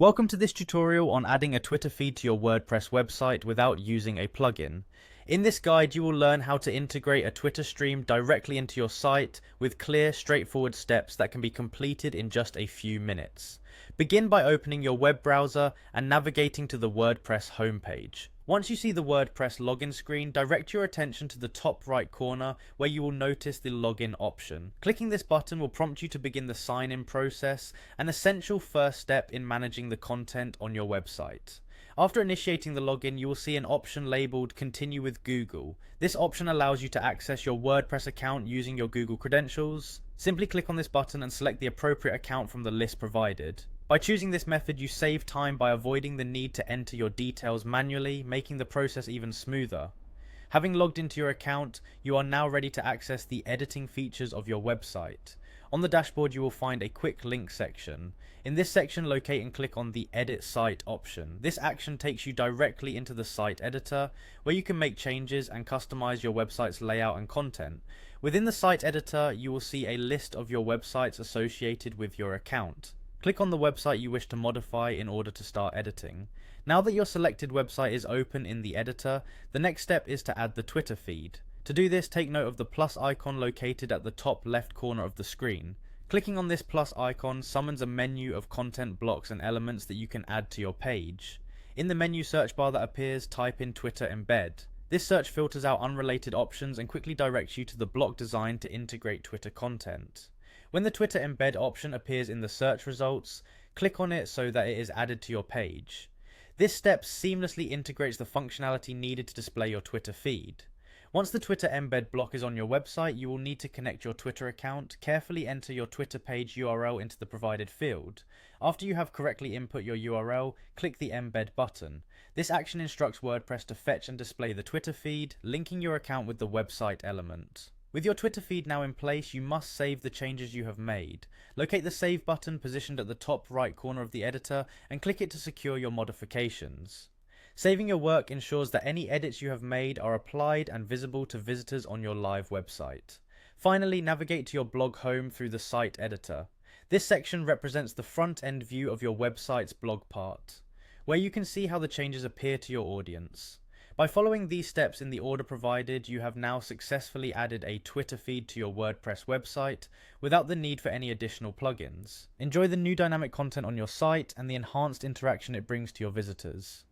Welcome to this tutorial on adding a Twitter feed to your WordPress website without using a plugin. In this guide, you will learn how to integrate a Twitter stream directly into your site with clear, straightforward steps that can be completed in just a few minutes. Begin by opening your web browser and navigating to the WordPress homepage. Once you see the WordPress login screen, direct your attention to the top right corner where you will notice the login option. Clicking this button will prompt you to begin the sign-in process, an essential first step in managing the content on your website. After initiating the login, you will see an option labeled Continue with Google. This option allows you to access your WordPress account using your Google credentials. Simply click on this button and select the appropriate account from the list provided. By choosing this method, you save time by avoiding the need to enter your details manually, making the process even smoother. Having logged into your account, you are now ready to access the editing features of your website. On the dashboard, you will find a quick link section. In this section, locate and click on the Edit Site option. This action takes you directly into the site editor, where you can make changes and customize your website's layout and content. Within the site editor, you will see a list of your websites associated with your account. Click on the website you wish to modify in order to start editing. Now that your selected website is open in the editor, the next step is to add the Twitter feed. To do this, take note of the plus icon located at the top left corner of the screen. Clicking on this plus icon summons a menu of content blocks and elements that you can add to your page. In the menu search bar that appears, type in Twitter embed. This search filters out unrelated options and quickly directs you to the block designed to integrate Twitter content. When the Twitter embed option appears in the search results, click on it so that it is added to your page. This step seamlessly integrates the functionality needed to display your Twitter feed. Once the Twitter embed block is on your website, you will need to connect your Twitter account. Carefully enter your Twitter page URL into the provided field. After you have correctly input your URL, click the embed button. This action instructs WordPress to fetch and display the Twitter feed, linking your account with the website element. With your Twitter feed now in place, you must save the changes you have made. Locate the Save button positioned at the top right corner of the editor and click it to secure your modifications. Saving your work ensures that any edits you have made are applied and visible to visitors on your live website. Finally, navigate to your blog home through the site editor. This section represents the front-end view of your website's blog part, where you can see how the changes appear to your audience. By following these steps in the order provided, you have now successfully added a Twitter feed to your WordPress website without the need for any additional plugins. Enjoy the new dynamic content on your site and the enhanced interaction it brings to your visitors.